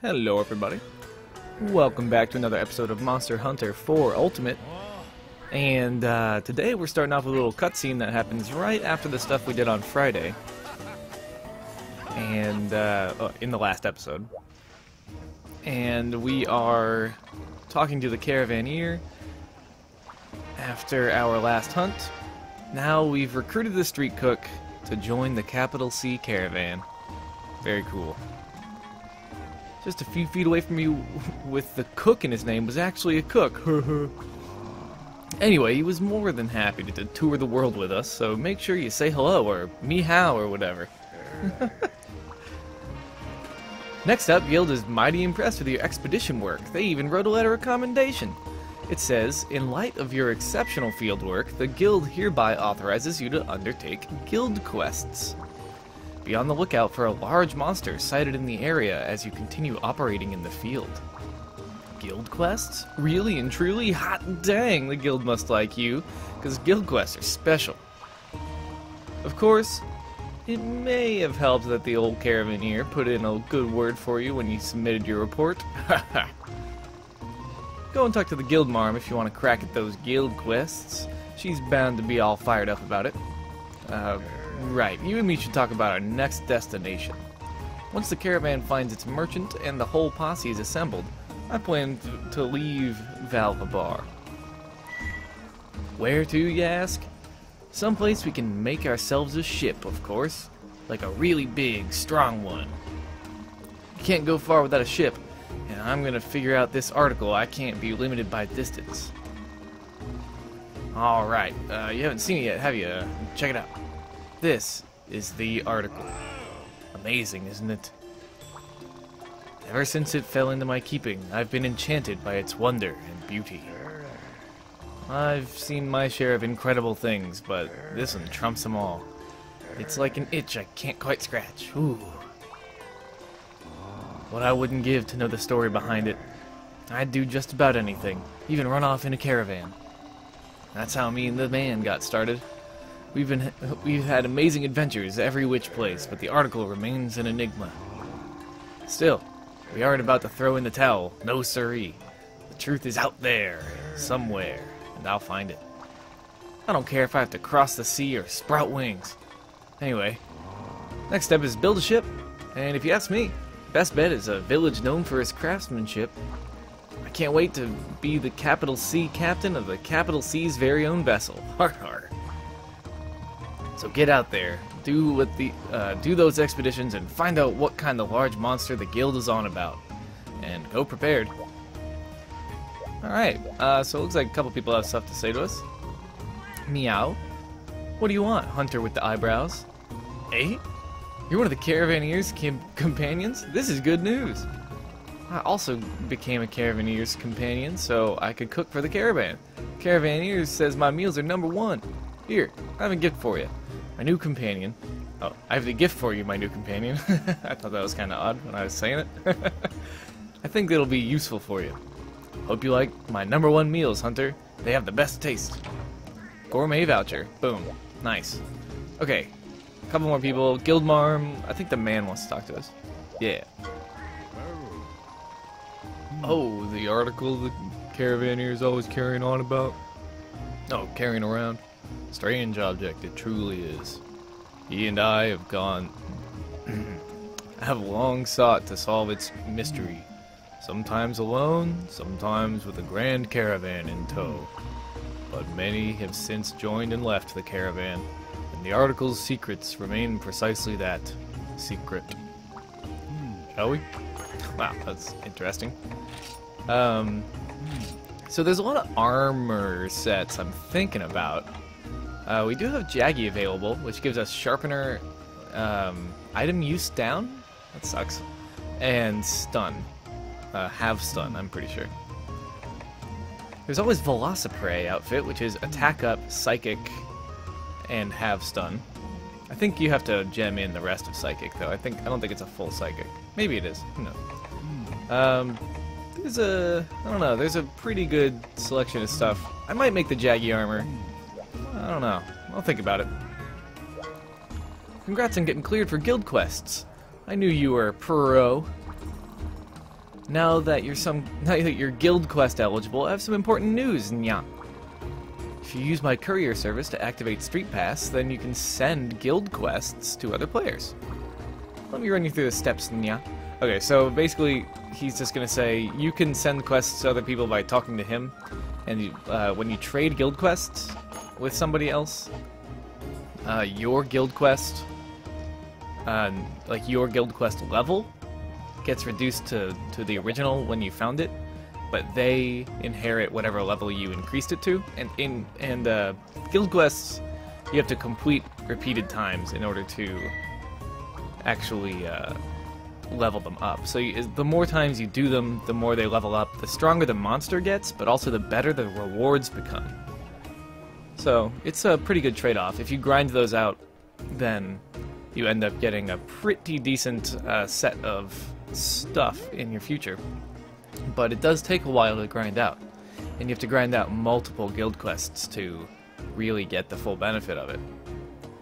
Hello everybody. Welcome back to another episode of Monster Hunter 4 Ultimate. And today we're starting off with a little cutscene that happens right after the stuff we did on Friday. And in the last episode. And we are talking to the Caravaneer after our last hunt. Now we've recruited the street cook to join the Capital C Caravan. Very cool. Just a few feet away from you with the cook in his name was actually a cook. Anyway, he was more than happy to tour the world with us, so make sure you say hello or me how or whatever. Next up, Guild is mighty impressed with your expedition work. They even wrote a letter of commendation. It says, in light of your exceptional field work, the Guild hereby authorizes you to undertake guild quests. Be on the lookout for a large monster sighted in the area as you continue operating in the field. Guild quests? Really and truly? Hot dang, the Guild must like you, because guild quests are special. Of course, it may have helped that the old Caravaneer put in a good word for you when you submitted your report. Go and talk to the Guild Marm if you want to crack at those guild quests. She's bound to be all fired up about it. Right, you and me should talk about our next destination. Once the caravan finds its merchant and the whole posse is assembled, I plan to leave Valvabar. Where to, you ask? Someplace we can make ourselves a ship, of course. Like a really big, strong one. You can't go far without a ship, and I'm gonna figure out this article I can't be limited by distance. Alright, you haven't seen it yet, have you? Check it out. This is the article. Amazing, isn't it? Ever since it fell into my keeping, I've been enchanted by its wonder and beauty. I've seen my share of incredible things, but this one trumps them all. It's like an itch I can't quite scratch. Ooh. What I wouldn't give to know the story behind it. I'd do just about anything, even run off in a caravan. That's how me and the man got started. We've had amazing adventures every which place, but the article remains an enigma. Still, we aren't about to throw in the towel, no siree. The truth is out there, somewhere, and I'll find it. I don't care if I have to cross the sea or sprout wings. Anyway, next step is build a ship, and if you ask me, best bet is a village known for its craftsmanship. I can't wait to be the Capital C captain of the Capital C's very own vessel. Har har. So get out there, do those expeditions, and find out what kind of large monster the guild is on about. And go prepared. Alright, so it looks like a couple people have stuff to say to us. Meow. What do you want, hunter with the eyebrows? Eh? You're one of the Caravaneer's companions? This is good news. I also became a Caravaneer's companion, so I could cook for the caravan. Caravaneer says my meals are #1. Here, I have a gift for you. My new companion. Oh, I have the gift for you, my new companion. I thought that was kind of odd when I was saying it. I think it'll be useful for you. Hope you like my #1 meals, Hunter. They have the best taste. Gourmet voucher. Boom. Nice. Okay. A couple more people. Guildmarm. I think the man wants to talk to us. Yeah. Oh, the article the Caravaneer is always carrying on about. Oh, carrying around. Strange object it truly is. He and I have have long sought to solve its mystery. Sometimes alone, sometimes with a grand caravan in tow. But many have since joined and left the caravan, and the article's secrets remain precisely that, secret. Shall we? Wow, that's interesting. So there's a lot of armor sets I'm thinking about. We do have Jaggy available, which gives us Sharpener, item use down? That sucks. And Stun. Have Stun, I'm pretty sure. There's always Velociprey outfit, which is Attack Up, Psychic, and Have Stun. I think you have to gem in the rest of Psychic, though. I don't think it's a full Psychic. Maybe it is. Who knows? There's a pretty good selection of stuff. I might make the Jaggy armor. I don't know. I'll think about it. Congrats on getting cleared for guild quests. I knew you were a pro. Now that you're guild quest eligible, I have some important news, nya. If you use my courier service to activate Street Pass, then you can send guild quests to other players. Let me run you through the steps, nya. Okay, so basically, he's just gonna say you can send quests to other people by talking to him, and when you trade guild quests with somebody else, your guild quest, like your guild quest level, gets reduced to the original when you found it, but they inherit whatever level you increased it to. And guild quests you have to complete repeated times in order to actually level them up. So the more times you do them, the more they level up, the stronger the monster gets, but also the better the rewards become. So it's a pretty good trade-off. If you grind those out, then you end up getting a pretty decent set of stuff in your future. But it does take a while to grind out, and you have to grind out multiple guild quests to really get the full benefit of it.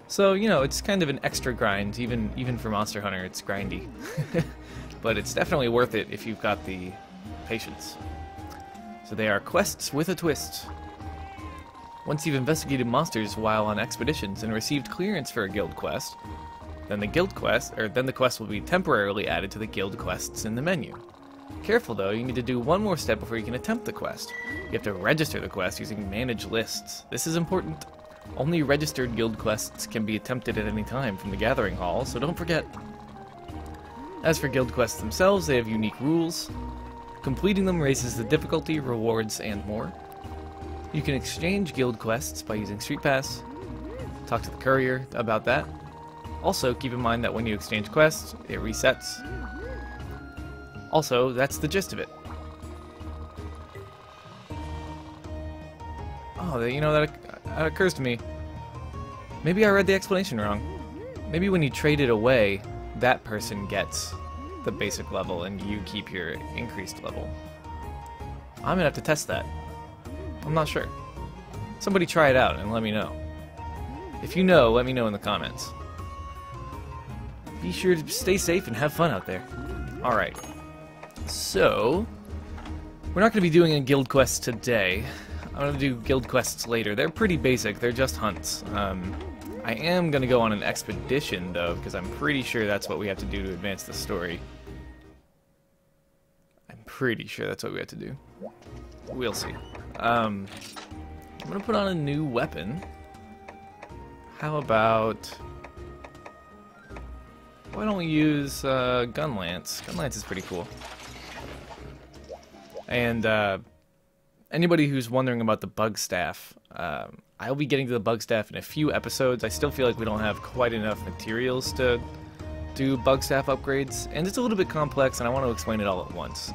So, you know, it's kind of an extra grind, even for Monster Hunter, it's grindy. But it's definitely worth it if you've got the patience. So they are quests with a twist. Once you've investigated monsters while on expeditions and received clearance for a guild quest, then the quest will be temporarily added to the guild quests in the menu. Careful though, you need to do one more step before you can attempt the quest. You have to register the quest using manage lists. This is important. Only registered guild quests can be attempted at any time from the Gathering Hall, so don't forget. As for guild quests themselves, they have unique rules. Completing them raises the difficulty, rewards, and more. You can exchange guild quests by using Street Pass. Talk to the courier about that. Also, keep in mind that when you exchange quests, it resets. Also, that's the gist of it. Oh, you know, that occurs to me. Maybe I read the explanation wrong. Maybe when you trade it away, that person gets the basic level and you keep your increased level. I'm gonna have to test that. I'm not sure. Somebody try it out and let me know. If you know, let me know in the comments. Be sure to stay safe and have fun out there. Alright. So, we're not going to be doing a guild quest today. I'm going to do guild quests later. They're pretty basic. They're just hunts. I am going to go on an expedition, though, because I'm pretty sure that's what we have to do to advance the story. I'm pretty sure that's what we have to do. We'll see. I'm going to put on a new weapon. How about... why don't we use Gun Lance? Gun Lance is pretty cool. And anybody who's wondering about the Bug Staff, I'll be getting to the Bug Staff in a few episodes. I still feel like we don't have quite enough materials to do Bug Staff upgrades, and it's a little bit complex, and I want to explain it all at once,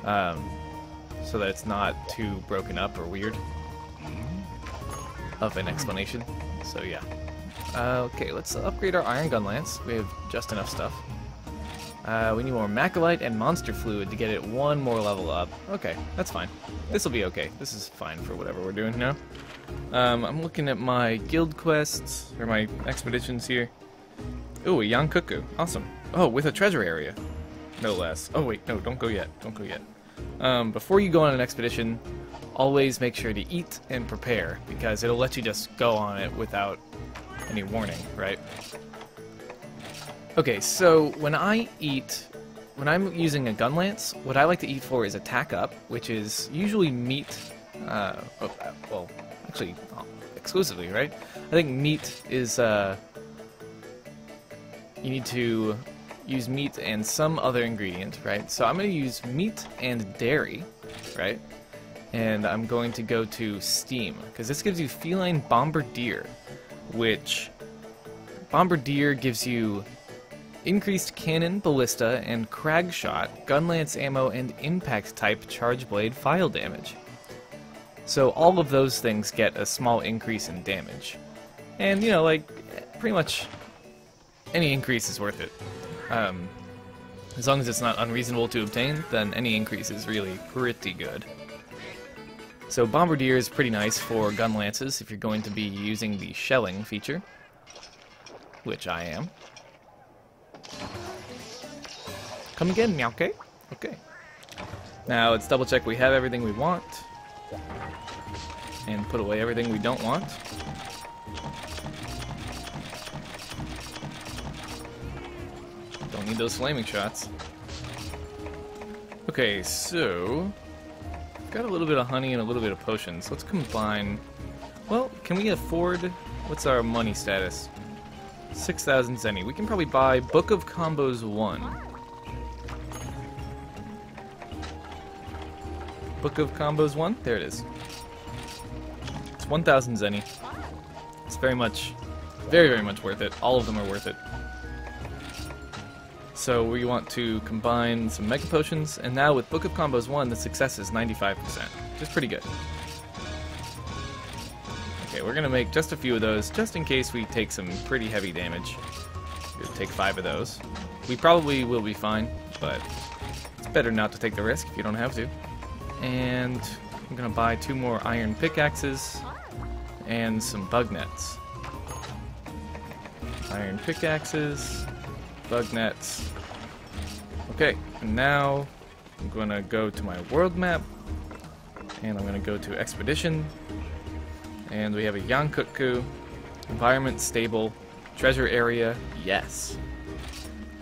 so that it's not too broken up or weird of an explanation. So yeah. Okay, let's upgrade our Iron Gun Lance. We have just enough stuff. We need more Macrolite and Monster Fluid to get it one more level up. Okay, that's fine. This will be okay. This is fine for whatever we're doing now. I'm looking at my guild quests, or my expeditions here. Ooh, a Yian Kut-Ku. Awesome. Oh, with a treasure area. No less. Oh wait, no, don't go yet. Don't go yet. Before you go on an expedition, always make sure to eat and prepare, because it'll let you just go on it without any warning, right? Okay, so when I'm using a gun lance, what I like to eat for is attack up, which is usually meat, well, actually, exclusively, right? I think meat is, you need to use meat and some other ingredient, right? So I'm going to use meat and dairy, right? And I'm going to go to Steam, because this gives you Feline Bombardier, which Bombardier gives you increased cannon, ballista, and crag shot, gun lance ammo, and impact type charge blade file damage. So all of those things get a small increase in damage. And, you know, like, pretty much any increase is worth it. As long as it's not unreasonable to obtain, then any increase is really pretty good. So Bombardier is pretty nice for gun lances if you're going to be using the shelling feature, which I am. Come again, meow, okay? Okay. Now let's double check we have everything we want. And put away everything we don't want. Don't need those flaming shots. Okay, so... got a little bit of honey and a little bit of potions. Let's combine... Well, can we afford... What's our money status? 6,000 zenny. We can probably buy Book of Combos 1. Book of Combos 1? There it is. It's 1,000 zenny. It's very much, very much worth it. All of them are worth it. So we want to combine some Mega Potions, and now with Book of Combos 1, the success is 95%, which is pretty good. Okay, we're gonna make just a few of those, just in case we take some pretty heavy damage. We'll take 5 of those. We probably will be fine, but it's better not to take the risk if you don't have to. And I'm gonna buy 2 more iron pickaxes and some bug nets. Iron pickaxes, bug nets. Okay, and now I'm gonna go to my world map, and I'm gonna go to Expedition, and we have a Yian Kut-Ku, environment stable, treasure area, yes.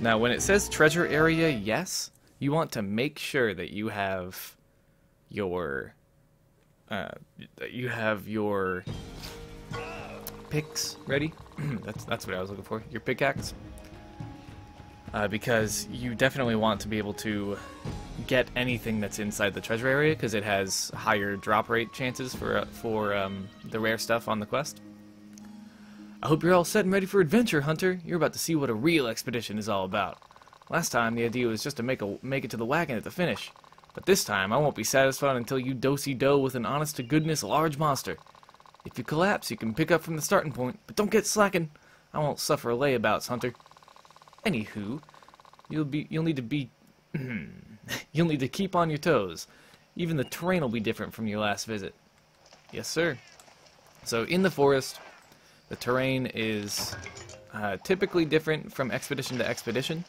Now when it says treasure area, yes, you want to make sure that you have your picks ready. that's what I was looking for. Your pickaxe, because you definitely want to be able to get anything that's inside the treasure area, because it has higher drop rate chances for the rare stuff on the quest. I hope you're all set and ready for adventure, Hunter. You're about to see what a real expedition is all about. Last time the idea was just to make it to the wagon at the finish. But this time, I won't be satisfied until you do-si-do with an honest-to-goodness large monster. If you collapse, you can pick up from the starting point, but don't get slacking. I won't suffer layabouts, Hunter. Anywho, you'll need to be... you'll need to keep on your toes. Even the terrain will be different from your last visit. Yes, sir. So, in the forest, the terrain is typically different from expedition to expedition.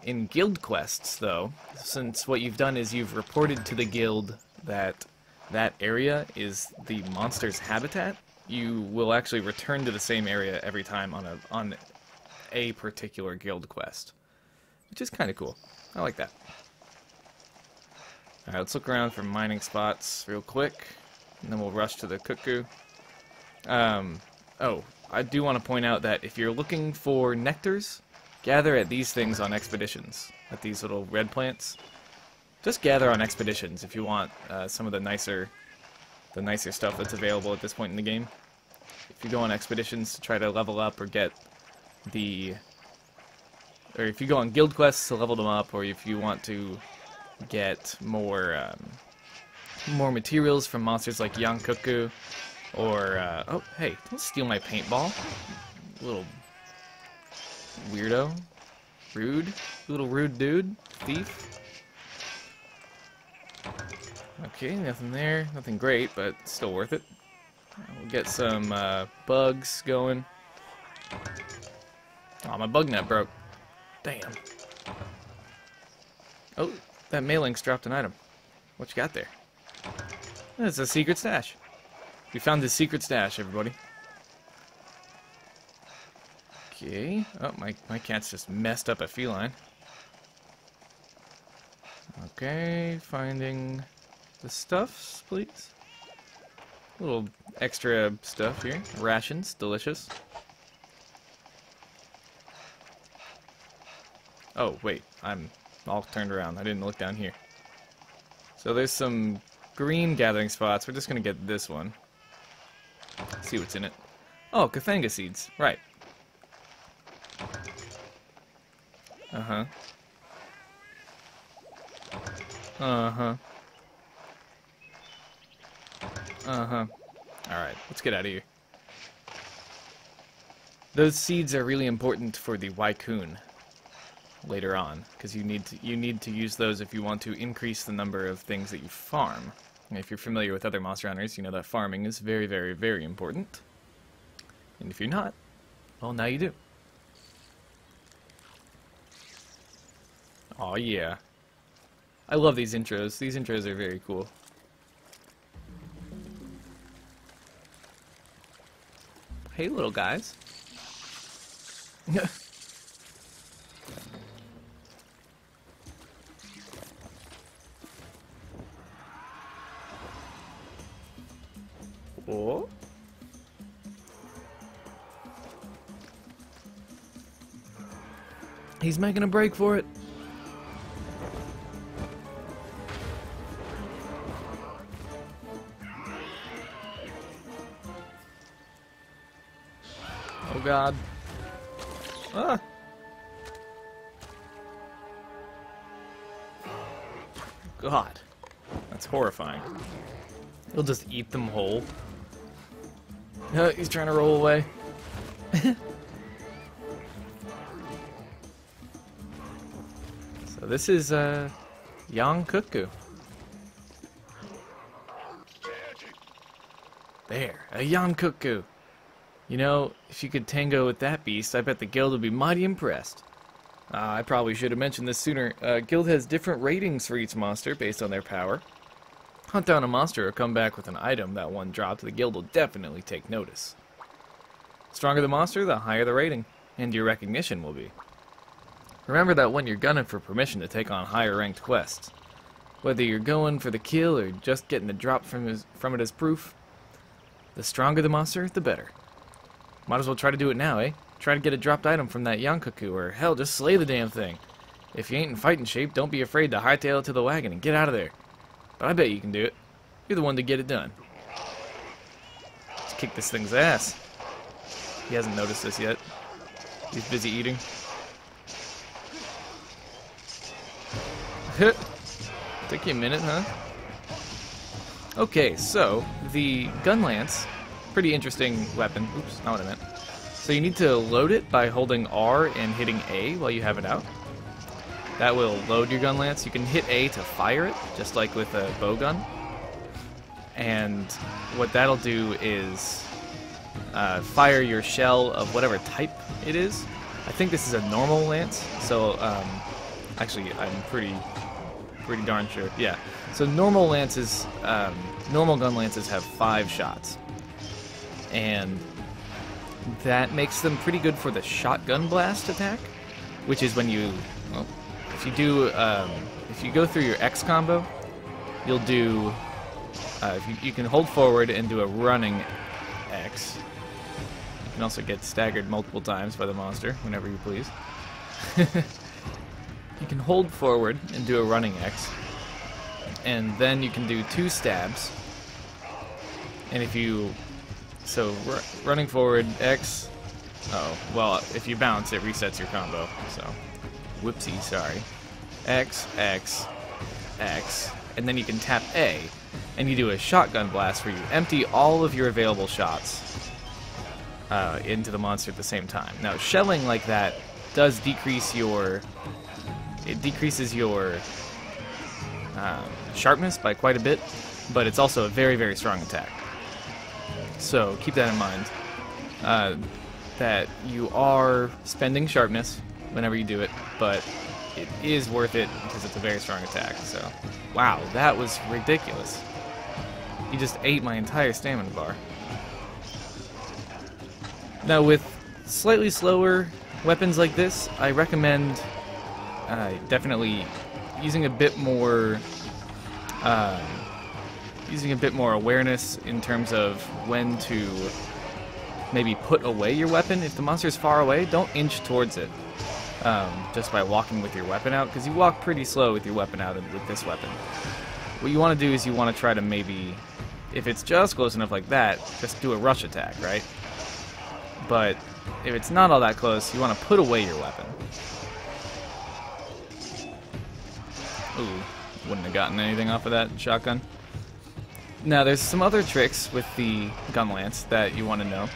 In guild quests, though, since what you've done is you've reported to the guild that that area is the monster's habitat, you will actually return to the same area every time on a particular guild quest, which is kind of cool. I like that. Alright, let's look around for mining spots real quick, and then we'll rush to the Kut-Ku. Oh, I do want to point out that if you're looking for nectars, gather at these things on expeditions, at these little red plants. Just gather on expeditions if you want some of the nicer stuff that's available at this point in the game. If you go on expeditions to try to level up or get or if you go on guild quests to level them up, or if you want to get more materials from monsters like Yian Kut-Ku, or oh hey, don't steal my paintball, little weirdo. Rude. Little rude dude. Thief. Okay, nothing there. Nothing great, but still worth it. We'll get some bugs going. Oh, my bug net broke. Damn. Oh, that Malinx dropped an item. What you got there? It's a secret stash. We found this secret stash, everybody. Okay. Oh, my cat's just messed up a feline. Okay, finding the stuffs, please. A little extra stuff here. Rations, delicious. Oh, wait, I'm all turned around. I didn't look down here. So there's some green gathering spots. We're just gonna get this one. See what's in it. Oh, Kathanga seeds. Right. Uh-huh. Uh-huh. Uh-huh. Alright, let's get out of here. Those seeds are really important for the Wycoon later on, because you need to use those if you want to increase the number of things that you farm. And if you're familiar with other Monster Hunters, you know that farming is very, very, very important. And if you're not, well, now you do. Oh yeah. I love these intros. These intros are very cool. Hey, little guys. Oh. He's making a break for it. Oh God. Ah. God. That's horrifying. He'll just eat them whole. No, he's trying to roll away. So this is Yian Kut-Ku. There, a Yian Kut-Ku. You know, if you could tango with that beast, I bet the guild would be mighty impressed. I probably should have mentioned this sooner. Guild has different ratings for each monster based on their power. Hunt down a monster or come back with an item that one dropped, the guild will definitely take notice. Stronger the monster, the higher the rating, and your recognition will be. Remember that when you're gunning for permission to take on higher ranked quests. Whether you're going for the kill or just getting the drop from it as proof, the stronger the monster, the better. Might as well try to do it now, eh? Try to get a dropped item from that Yian Kut-Ku, or hell, just slay the damn thing. If you ain't in fighting shape, don't be afraid to hightail it to the wagon and get out of there. But I bet you can do it. You're the one to get it done. Let's kick this thing's ass. He hasn't noticed this yet. He's busy eating. Took you a minute, huh? Okay, so the gun lance, pretty interesting weapon. Oops, not what I meant. So you need to load it by holding R and hitting A while you have it out. That will load your gun lance. You can hit A to fire it, just like with a bow gun. And what that'll do is fire your shell of whatever type it is. I think this is a normal lance, so actually I'm pretty darn sure. Yeah. So normal lances, normal gun lances have 5 shots, and that makes them pretty good for the shotgun blast attack, which is when you, well, if you go through your X combo, you'll do, you can hold forward and do a running X. You can also get staggered multiple times by the monster, whenever you please. You can hold forward and do a running X, and then you can do 2 stabs. And if you, so running forward, X, oh, well, if you bounce, it resets your combo, so, whoopsie, sorry. X, X, X, and then you can tap A, and you do a shotgun blast where you empty all of your available shots into the monster at the same time. Now, shelling like that does decrease your, it decreases your sharpness by quite a bit, but it's also a very, very strong attack. So keep that in mind, that you are spending sharpness whenever you do it, but it is worth it because it's a very strong attack. So, wow, that was ridiculous. He just ate my entire stamina bar. Now with slightly slower weapons like this, I recommend definitely using a bit more awareness in terms of when to maybe put away your weapon. If the monster's far away, don't inch towards it just by walking with your weapon out, because you walk pretty slow with your weapon out with this weapon. What you want to do is you want to try to maybe, if it's just close enough like that, just do a rush attack, right? But if it's not all that close, you want to put away your weapon. Ooh, wouldn't have gotten anything off of that shotgun. Now, there's some other tricks with the gun lance that you want to know.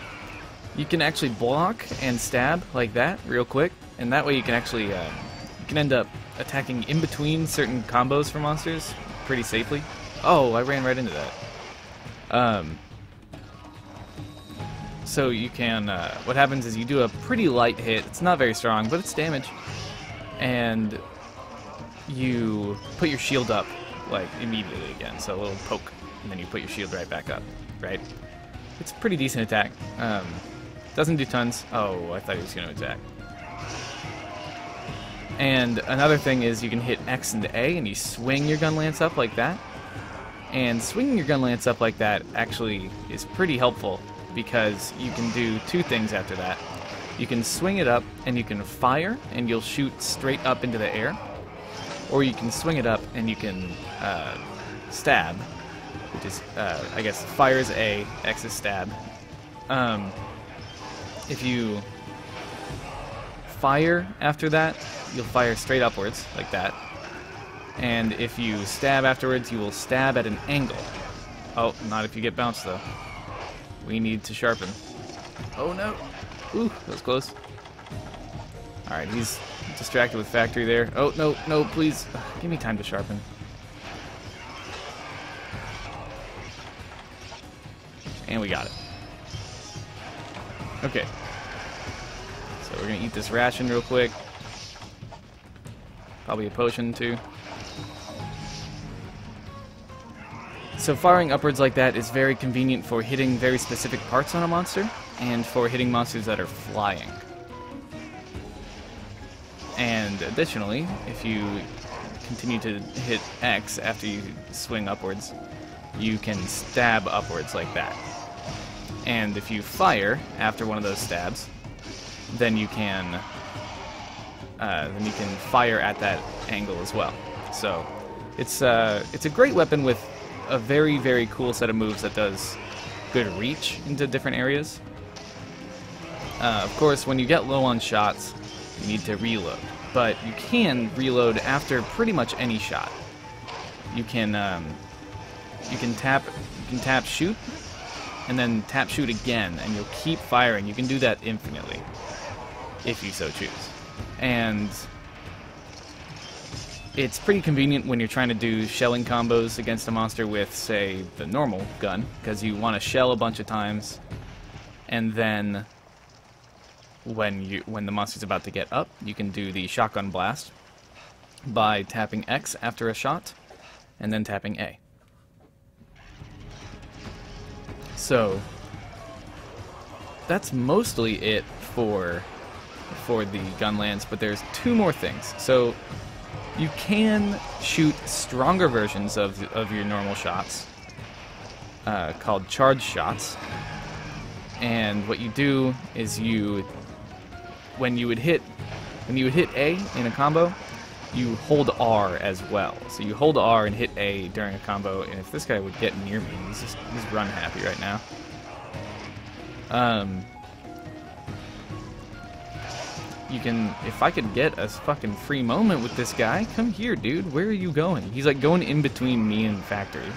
You can actually block and stab like that real quick, and that way you can actually you can end up attacking in between certain combos for monsters pretty safely. Oh, I ran right into that. So you can, what happens is you do a pretty light hit. It's not very strong, but it's damage. And you put your shield up, like, immediately again. So a little poke, and then you put your shield right back up, right? It's a pretty decent attack. Doesn't do tons. Oh, I thought he was going to attack. And another thing is you can hit X and A, and you swing your gun lance up like that. And swinging your gun lance up like that actually is pretty helpful, because you can do two things after that. You can swing it up, and you can fire, and you'll shoot straight up into the air. Or you can swing it up, and you can stab, which is, I guess, fire is A, X is stab. If you fire after that, you'll fire straight upwards, like that. And if you stab afterwards, you will stab at an angle. Oh, not if you get bounced, though. We need to sharpen. Oh, no. Ooh, that was close. Alright, he's distracted with factory there. Oh, no, no, please. Ugh, give me time to sharpen. And we got it. Okay. So we're going to eat this ration real quick. Probably a potion, too. So firing upwards like that is very convenient for hitting very specific parts on a monster, and for hitting monsters that are flying. And additionally, if you continue to hit X after you swing upwards, you can stab upwards like that. And if you fire after one of those stabs, then you can fire at that angle as well. So it's a great weapon with a very, very cool set of moves that does good reach into different areas. Of course, when you get low on shots, you need to reload. But you can reload after pretty much any shot. You can tap shoot, and then tap shoot again, and you'll keep firing. You can do that infinitely, if you so choose. And it's pretty convenient when you're trying to do shelling combos against a monster with, say, the normal gun, because you want to shell a bunch of times, and then when the monster's about to get up, you can do the shotgun blast by tapping X after a shot, and then tapping A. So that's mostly it for the gun lance, but there's two more things. So you can shoot stronger versions of your normal shots, called charge shots. And what you do is when you would hit A in a combo, you hold R as well. So you hold R and hit A during a combo, and if this guy would get near me, he's run happy right now. You can, if I could get a fucking free moment with this guy, come here, dude. Where are you going? He's like going in between me and Factory.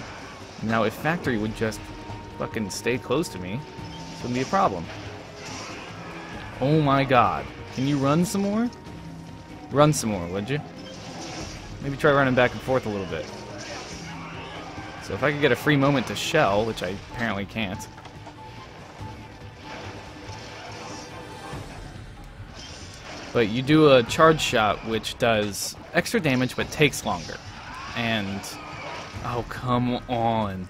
Now, if Factory would just fucking stay close to me, this wouldn't be a problem. Oh my god. Can you run some more? Run some more, would you? Maybe try running back and forth a little bit. So if I could get a free moment to shell, which I apparently can't. But you do a charge shot, which does extra damage but takes longer. And oh, come on.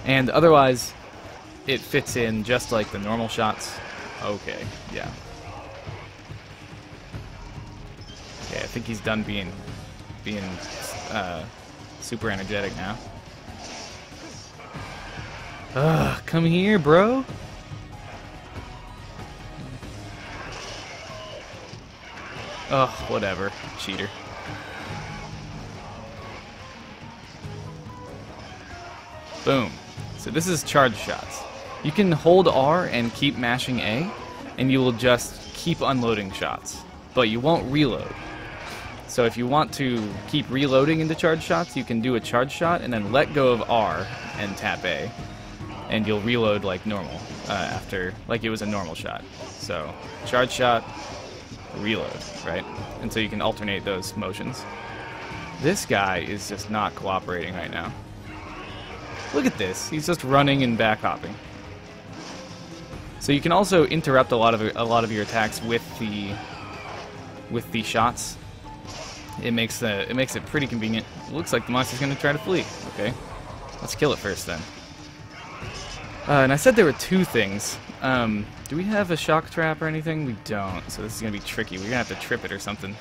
And otherwise, it fits in just like the normal shots. Okay, yeah. Okay, I think he's done being super energetic now. Ugh, come here, bro. Ugh, whatever. Cheater. Boom. So this is charge shots. You can hold R and keep mashing A, and you will just keep unloading shots. But you won't reload. So if you want to keep reloading into charge shots, you can do a charge shot and then let go of R and tap A. And you'll reload like normal, after, like it was a normal shot. So, charge shot, reload, right? And so you can alternate those motions. This guy is just not cooperating right now. Look at this, he's just running and back hopping. So you can also interrupt a lot of your attacks with the shots. it makes it pretty convenient. It looks like the monster's going to try to flee. Okay, let's kill it first then. And I said there were two things. Do we have a shock trap or anything? We don't, so this is going to be tricky. We're going to have to trip it or something.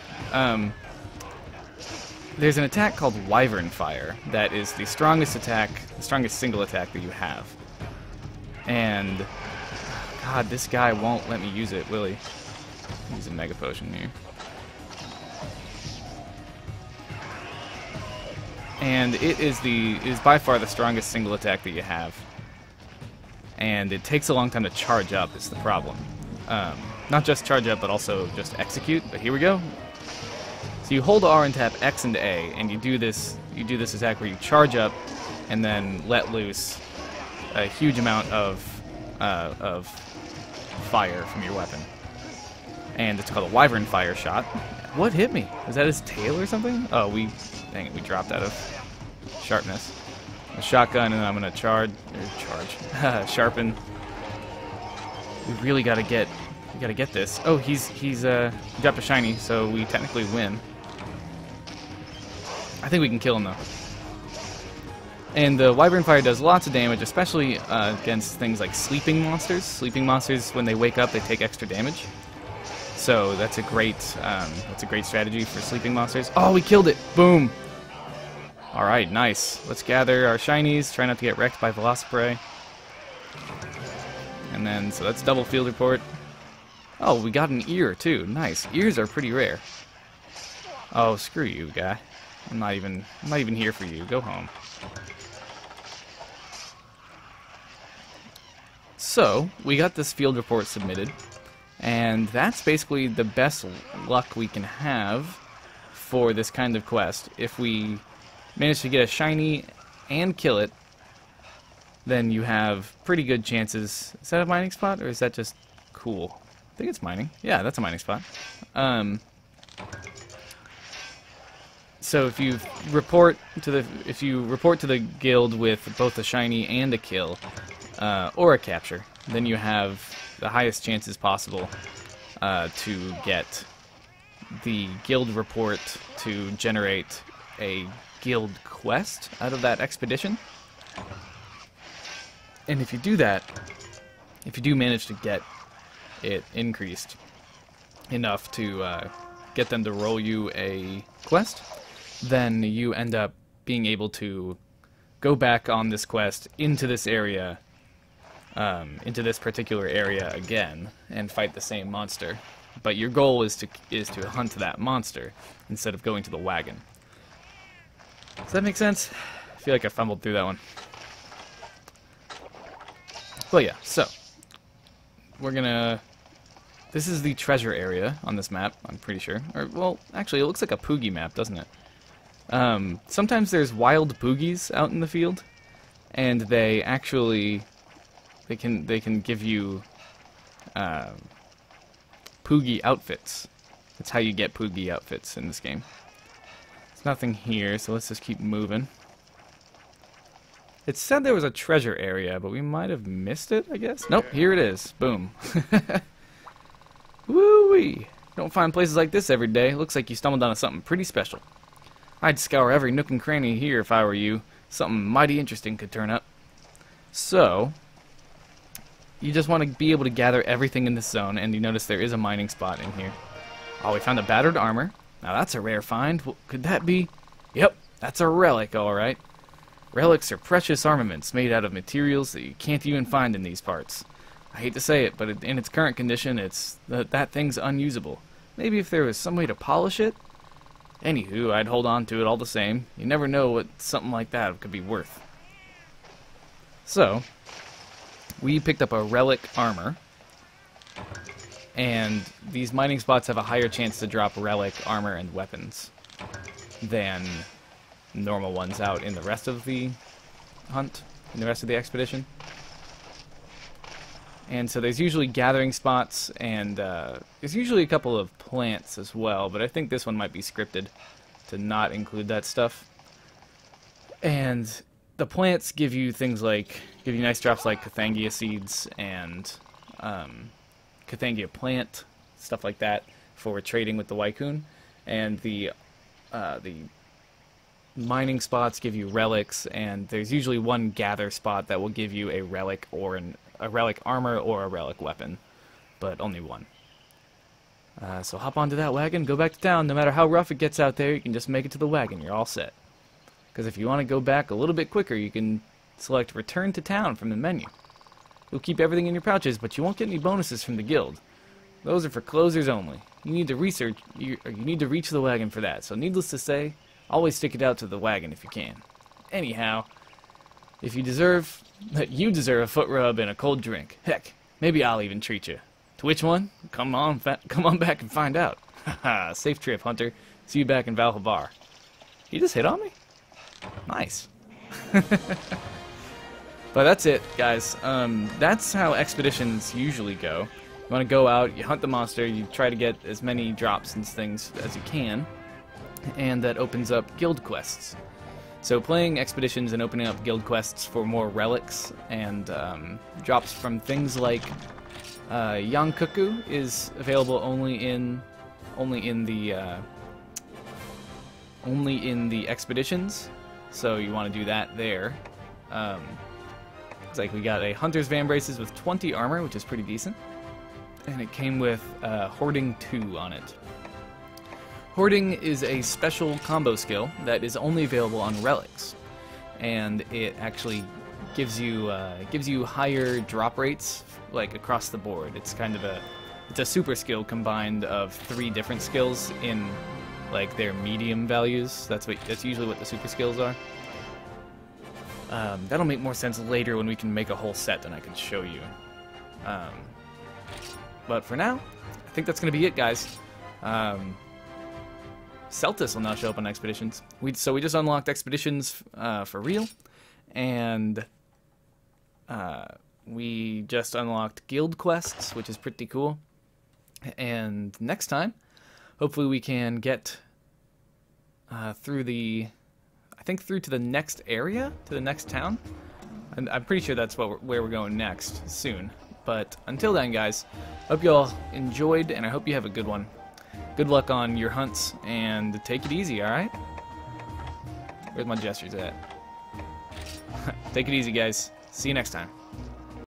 There's an attack called Wyvern Fire that is the strongest attack, the strongest single attack that you have. And, God, this guy won't let me use it, will he? Use a Mega Potion here. And it is by far the strongest single attack that you have. And it takes a long time to charge up is the problem. Not just charge up, but also just execute. But here we go. So you hold R and tap X and A, and you do this attack where you charge up and then let loose a huge amount of fire from your weapon. And it's called a Wyvern Fire shot. What hit me? Was that his tail or something? Oh, dang it, we dropped out of sharpness. A shotgun, and I'm gonna sharpen. We really gotta get this. Oh, he dropped a shiny, so we technically win. I think we can kill him though. And the Wyvern Fire does lots of damage, especially against things like sleeping monsters. Sleeping monsters, when they wake up, they take extra damage. So that's a great strategy for sleeping monsters. Oh, we killed it! Boom! All right, nice. Let's gather our shinies. Try not to get wrecked by Velociprey. And then, so that's double field report. Oh, we got an ear too. Nice. Ears are pretty rare. Oh, screw you, guy. I'm not even here for you. Go home. So, we got this field report submitted, and that's basically the best luck we can have for this kind of quest. If we manage to get a shiny and kill it, then you have pretty good chances. Is that a mining spot, or is that just cool? I think it's mining. Yeah, that's a mining spot. So if you report to the guild with both a shiny and a kill, or a capture, then you have the highest chances possible to get the guild report to generate a guild quest out of that expedition. And if you do that, if you do manage to get it increased enough to get them to roll you a quest, then you end up being able to go back on this quest into this area, into this particular area again, and fight the same monster. But your goal is to hunt that monster instead of going to the wagon. Does that make sense? I feel like I fumbled through that one. Well, yeah, so we're gonna... This is the treasure area on this map, I'm pretty sure. Or, well, actually, it looks like a Poogie map, doesn't it? Sometimes there's wild Poogies out in the field, and they actually... They can give you Poogie outfits. That's how you get Poogie outfits in this game. There's nothing here, so let's just keep moving. It said there was a treasure area, but we might have missed it, I guess? Nope, here it is. Boom. Woo-wee! Don't find places like this every day. Looks like you stumbled onto something pretty special. I'd scour every nook and cranny here if I were you. Something mighty interesting could turn up. So, you just want to be able to gather everything in this zone, and you notice there is a mining spot in here. Oh, we found a battered armor. Now that's a rare find. What could that be? Yep, that's a relic, alright. Relics are precious armaments made out of materials that you can't even find in these parts. I hate to say it, but in its current condition, that thing's unusable. Maybe if there was some way to polish it? Anywho, I'd hold on to it all the same. You never know what something like that could be worth. So, we picked up a relic armor, and these mining spots have a higher chance to drop relic armor and weapons than normal ones out in the rest of the hunt, in the rest of the expedition. And so there's usually gathering spots, and there's usually a couple of plants as well, but I think this one might be scripted to not include that stuff. And the plants give you things like, give you nice drops like Cathangia seeds and Cathangia plant, stuff like that, for trading with the Wycoon. And the the mining spots give you relics, and there's usually one gather spot that will give you a relic or a relic armor or a relic weapon, but only one. So hop onto that wagon, go back to town. No matter how rough it gets out there, you can just make it to the wagon. You're all set. Because if you want to go back a little bit quicker, you can select Return to Town from the menu. You'll keep everything in your pouches, but you won't get any bonuses from the guild. Those are for closers only. You need to reach the wagon for that. So needless to say, always stick it out to the wagon if you can. Anyhow, if you deserve a foot rub and a cold drink. Heck, maybe I'll even treat you. To which one? Come on back and find out. Haha, safe trip, Hunter. See you back in Valhalla. He just hit on me? Nice. But that's it, guys. That's how expeditions usually go. You want to go out, you hunt the monster, you try to get as many drops and things as you can, and that opens up guild quests. So playing expeditions and opening up guild quests for more relics and drops from things like Yian Kut-Ku is available only in the expeditions. So you want to do that there. Looks like we got a Hunter's Van Braces with 20 armor, which is pretty decent. And it came with Hoarding 2 on it. Hoarding is a special combo skill that is only available on relics, and it actually gives you higher drop rates like across the board. It's kind of a super skill combined of 3 different skills in like their medium values. That's usually what the super skills are. That'll make more sense later when we can make a whole set and I can show you. But for now, I think that's going to be it, guys. Celtis will now show up on expeditions. So we just unlocked expeditions for real, and we just unlocked guild quests, which is pretty cool. And next time, hopefully we can get through to the next area, to the next town. And I'm pretty sure that's where we're going next soon. But until then, guys, hope you all enjoyed, and I hope you have a good one. Good luck on your hunts, and take it easy, alright? Where's my gestures at? Take it easy, guys. See you next time.